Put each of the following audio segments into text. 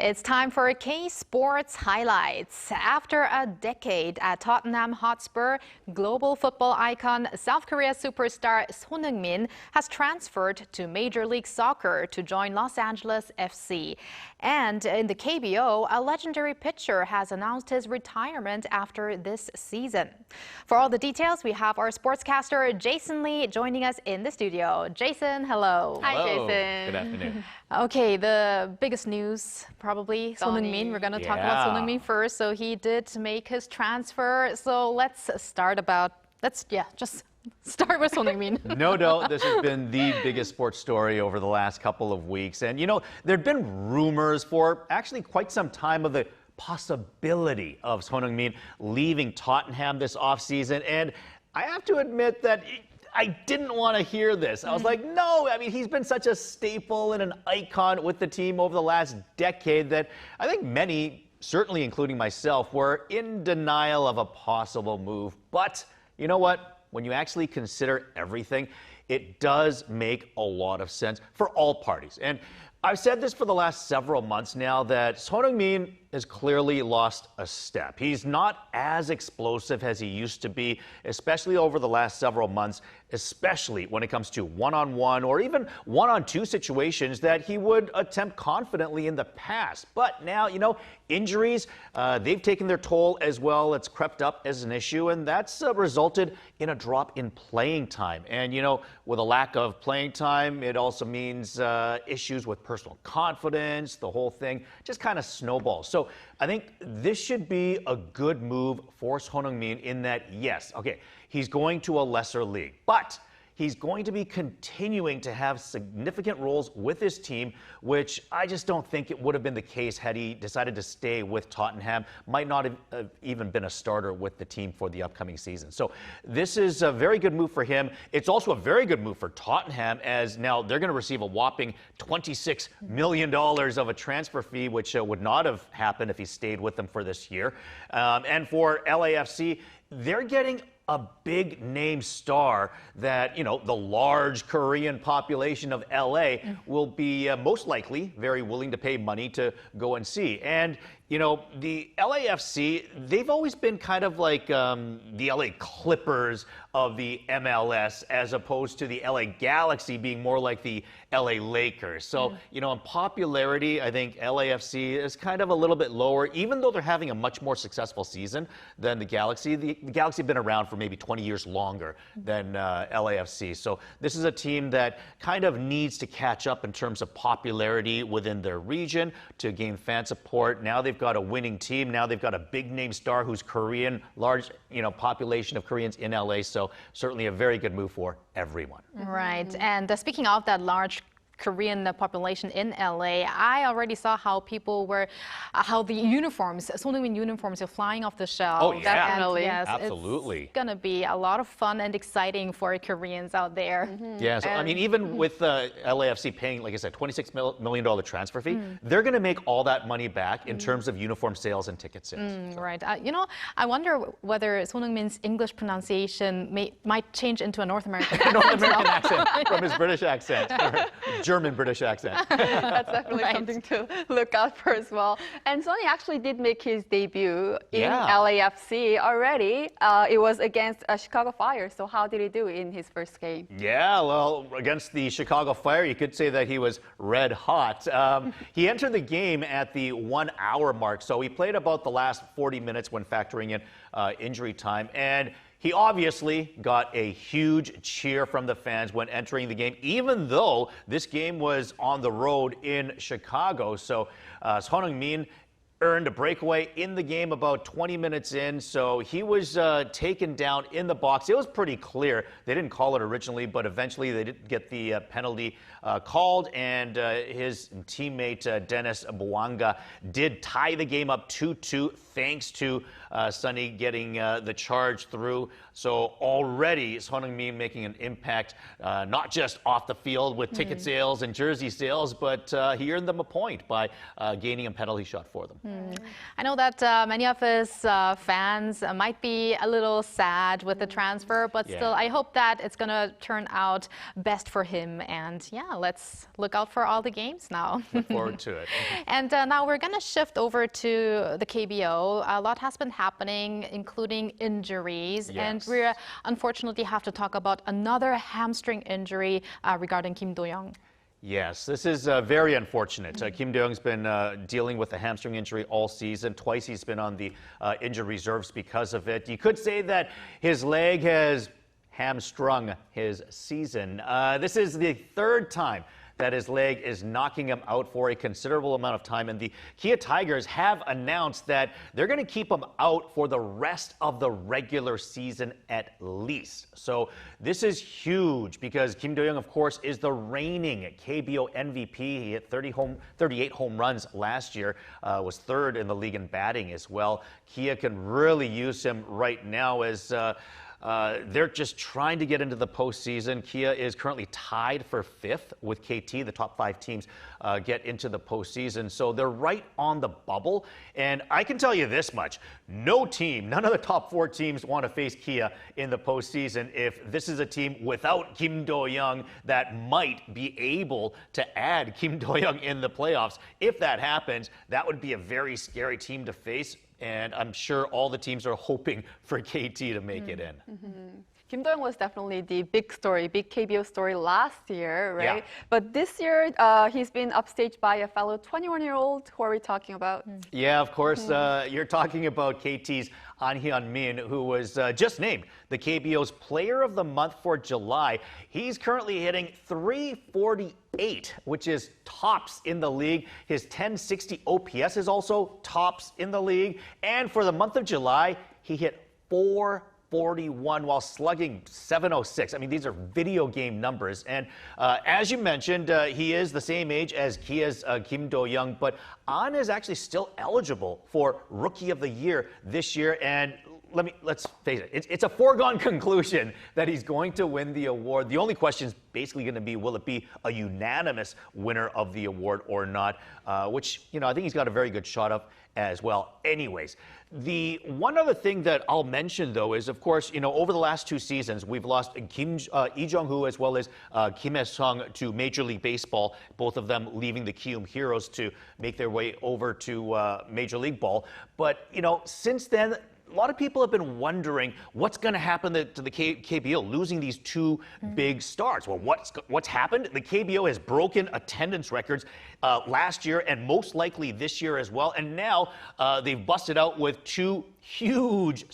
It's time for K-Sports highlights. After a decade at Tottenham Hotspur, global football icon South Korea superstar Heung-min has transferred to Major League Soccer to join Los Angeles FC. And in the KBO, a legendary pitcher has announced his retirement after this season. For all the details, we have our sportscaster Jason Lee joining us in the studio. Jason, hello. Hi, Hello. Jason. Good afternoon. Okay, the biggest news, probably Heung-min. We're going to talk about Heung-min first. So he did make his transfer. So let's start with Heung-min. No doubt this has been the biggest sports story over the last couple of weeks. And, you know, there have been rumors for actually quite some time of the possibility of Heung-min leaving Tottenham this offseason. And I have to admit that I didn't want to hear this. I was like, no, I mean, he's been such a staple and an icon with the team over the last decade that I think many, certainly including myself, were in denial of a possible move. But you know what? When you actually consider everything, it does make a lot of sense for all parties. And I've said this for the last several months now that Heung-min has clearly lost a step. He's not as explosive as he used to be, especially over the last several months, especially when it comes to one-on-one or even one-on-two situations that he would attempt confidently in the past. But now, you know, injuries, they've taken their toll as well. It's crept up as an issue, and that's resulted in a drop in playing time. And, you know, with a lack of playing time, it also means issues with personal confidence. The whole thing just kind of snowballs. So I think this should be a good move for Heung-min in that, yes, okay, he's going to a lesser league, but he's going to be continuing to have significant roles with his team, which I just don't think it would have been the case had he decided to stay with Tottenham. Might not have even been a starter with the team for the upcoming season. So this is a very good move for him. It's also a very good move for Tottenham, as now they're going to receive a whopping $26 million of a transfer fee, which would not have happened if he stayed with them for this year. And for LAFC, they're getting a big name star that, you know, the large Korean population of LA will be most likely very willing to pay money to go and see. And, you know, the LAFC, they've always been kind of like the LA Clippers of the MLS, as opposed to the LA Galaxy being more like the LA Lakers. So, you know, in popularity, I think LAFC is kind of a little bit lower, even though they're having a much more successful season than the Galaxy. The Galaxy have been around for maybe 20 years longer than LAFC. So this is a team that kind of needs to catch up in terms of popularity within their region to gain fan support. Now they've got a winning team. Now they've got a big name star who's Korean, large, you know, population of Koreans in LA. So certainly a very good move for everyone. Right. And speaking of that large Korean population in LA, I already saw how people were, how the uniforms, Heung-min uniforms are flying off the shelf. Oh, yeah. Definitely. Yes, absolutely. It's going to be a lot of fun and exciting for Koreans out there. Yeah, so I mean, even with LAFC paying, like I said, $26 million transfer fee, they're going to make all that money back in terms of uniform sales and ticket sales. Right. You know, I wonder whether Heung-min's English pronunciation might change into a North American accent. North American accent from his British accent. German British accent. That's definitely something to look out for as well. And Sonny actually did make his debut in LAFC already. It was against Chicago Fire. So how did he do in his first game? Yeah, well, against the Chicago Fire, you could say that he was red hot. He entered the game at the 1 hour mark, so he played about the last 40 minutes when factoring in injury time. And he obviously got a huge cheer from the fans when entering the game, even though this game was on the road in Chicago. So Heung-min earned a breakaway in the game about 20 minutes in, so he was taken down in the box. It was pretty clear. They didn't call it originally, but eventually they did get the penalty called, and his teammate Dennis Bouanga did tie the game up 2-2 thanks to Sonny getting the charge through. So already Heung-min making an impact, not just off the field with ticket sales and jersey sales, but he earned them a point by gaining a penalty shot for them. I know that many of his fans might be a little sad with the transfer, but still, I hope that it's going to turn out best for him. And yeah, let's look out for all the games now. Look forward to it. And now we're going to shift over to the KBO. A lot has been happening, including injuries. And we unfortunately have to talk about another hamstring injury regarding Kim Doyoung. Yes, this is very unfortunate. Kim Doyoung's been dealing with a hamstring injury all season. Twice he's been on the injured reserves because of it. You could say that his leg has hamstrung his season. This is the third time that his leg is knocking him out for a considerable amount of time. And the Kia Tigers have announced that they're going to keep him out for the rest of the regular season at least. So this is huge because Kim Doyoung, of course, is the reigning KBO MVP. He hit 38 home runs last year, was third in the league in batting as well. Kia can really use him right now as they're just trying to get into the postseason. Kia is currently tied for 5th with KT. The top 5 teams get into the postseason. So they're right on the bubble. And I can tell you this much. No team, none of the top 4 teams want to face Kia in the postseason if this is a team without Kim Doyoung that might be able to add Kim Doyoung in the playoffs. If that happens, that would be a very scary team to face. And I'm sure all the teams are hoping for KT to make it in. Kim Doyoung was definitely the big story, big KBO story last year, right? Yeah. But this year, he's been upstaged by a fellow 21-year-old. Who are we talking about? Yeah, of course, you're talking about KT's Anan Min, who was just named the KBO's Player of the Month for July. He's currently hitting .348, which is tops in the league. His 1060 OPS is also tops in the league. And for the month of July, he hit .441 while slugging .706. I mean, these are video game numbers. And as you mentioned, he is the same age as Kia's Kim Doyoung, but An is actually still eligible for Rookie of the Year this year. And let's face it, it's a foregone conclusion that he's going to win the award. The only question is basically going to be, will it be a unanimous winner of the award or not? Which, I think he's got a very good shot of as well. Anyways, the one other thing that I'll mention, though, is, of course, over the last 2 seasons, we've lost Kim Lee Jung-hoo as well as Kim Hae-sung to Major League Baseball, both of them leaving the Kium Heroes to make their way over to Major League Ball. But, since then, a lot of people have been wondering what's going to happen to the KBO, losing these 2 big stars. Well, what's happened? The KBO has broken attendance records last year and most likely this year as well. And now they've busted out with 2 huge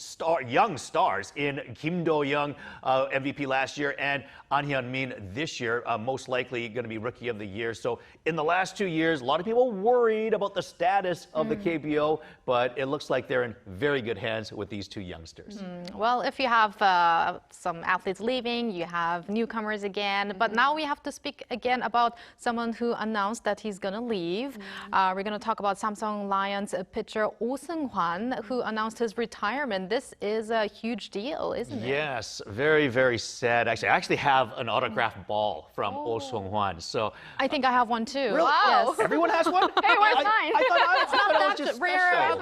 young stars in Kim Doyoung, MVP last year, and Anan Min this year, most likely going to be Rookie of the Year. So in the last 2 years, a lot of people worried about the status of the KBO, but it looks like they're in very good hands with these 2 youngsters. Well, if you have some athletes leaving, you have newcomers again. But now we have to speak again about someone who announced that he's going to leave. We're going to talk about Samsung Lions pitcher Oh Seung-hwan, who announced his retirement. This is a huge deal, isn't it? Yes, very, very sad. Actually, I actually have an autographed ball from Oh Seung-hwan. So I think I have one too. Really? Wow. Yes. Everyone has one? Hey, where's mine? I was just rare special.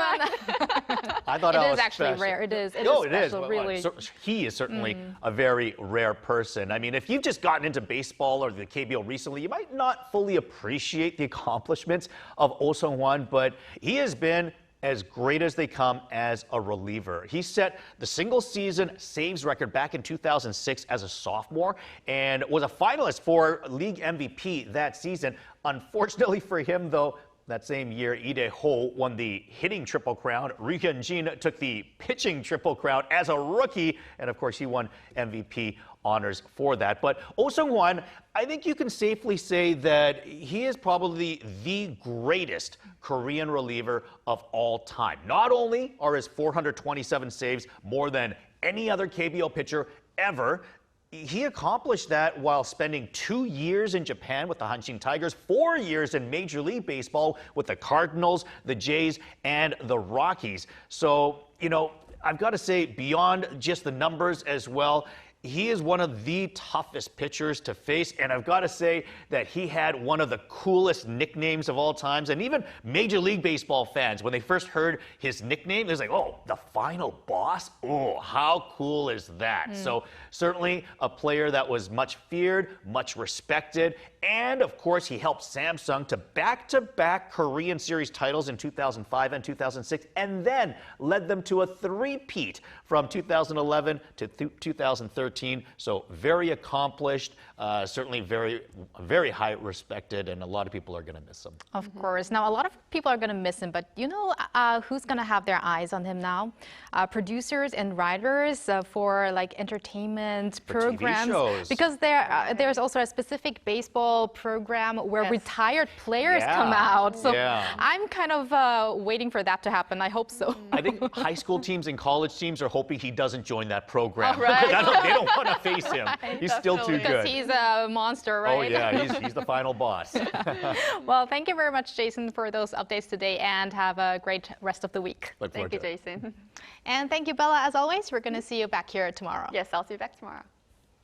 I thought it I is was actually special. rare. It is. It No, is it is. special, really. So he is certainly a very rare person. I mean, if you've just gotten into baseball or the KBO recently, you might not fully appreciate the accomplishments of Oh Seung-hwan, but he has been as great as they come as a reliever. He set the single-season saves record back in 2006 as a sophomore and was a finalist for league MVP that season. Unfortunately for him, though, that same year, Lee Dae-ho won the hitting Triple Crown. Ri Hyun-jin took the pitching Triple Crown as a rookie, and of course, he won MVP honors for that. But Oh Seung-hwan, I think you can safely say that he is probably the greatest Korean reliever of all time. Not only are his 427 saves more than any other KBO pitcher ever, he accomplished that while spending 2 years in Japan with the Hanshin Tigers, 4 years in Major League Baseball with the Cardinals, the Jays, and the Rockies. So, I've got to say, beyond just the numbers as well, he is one of the toughest pitchers to face, and I've got to say that he had one of the coolest nicknames of all times, and even Major League Baseball fans, when they first heard his nickname, they was like, oh, the final boss? Oh, how cool is that? So certainly a player that was much feared, much respected, and of course he helped Samsung to back-to-back Korean Series titles in 2005 and 2006, and then led them to a three-peat from 2011 to 2013. So very accomplished, certainly very high respected, and a lot of people are going to miss him. Of course. Now, a lot of people are going to miss him, but you know who's going to have their eyes on him now? Producers and writers for like entertainment programs. TV shows. Because there's also a specific baseball program where retired players come out. So I'm kind of waiting for that to happen. I hope so. I think high school teams and college teams are hoping he doesn't join that program. Oh, right. They don't want to face him. He's still too good. Because he's a monster, right? Oh, yeah, he's the final boss. Well, thank you very much, Jason, for those updates today, and have a great rest of the week. Thank you, Jason. And thank you, Bella, as always. We're going to see you back here tomorrow. Yes, I'll see you back tomorrow.